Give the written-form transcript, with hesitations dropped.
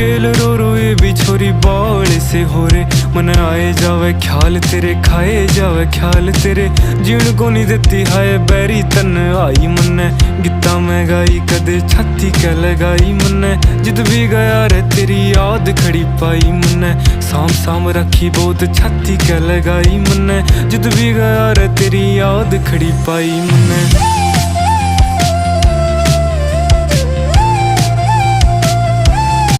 गेल रो रो ये भी छोरी बाले से हो रे। मन आए जावे ख्याल तेरे, खाए जावे ख्याल तेरे। जीण को नहीं देती हाय बैरी तन आई मन्ने। गित्ता मैं गाई कदे छाती कै लगाई मन्ने। जिद भी गया रे तेरी याद खड़ी पाई मन्ने। साम साम रखी बहुत छाती कै लगाई मन्ने। जिद भी गया रे तेरी याद खड़ी पाई मन्ने।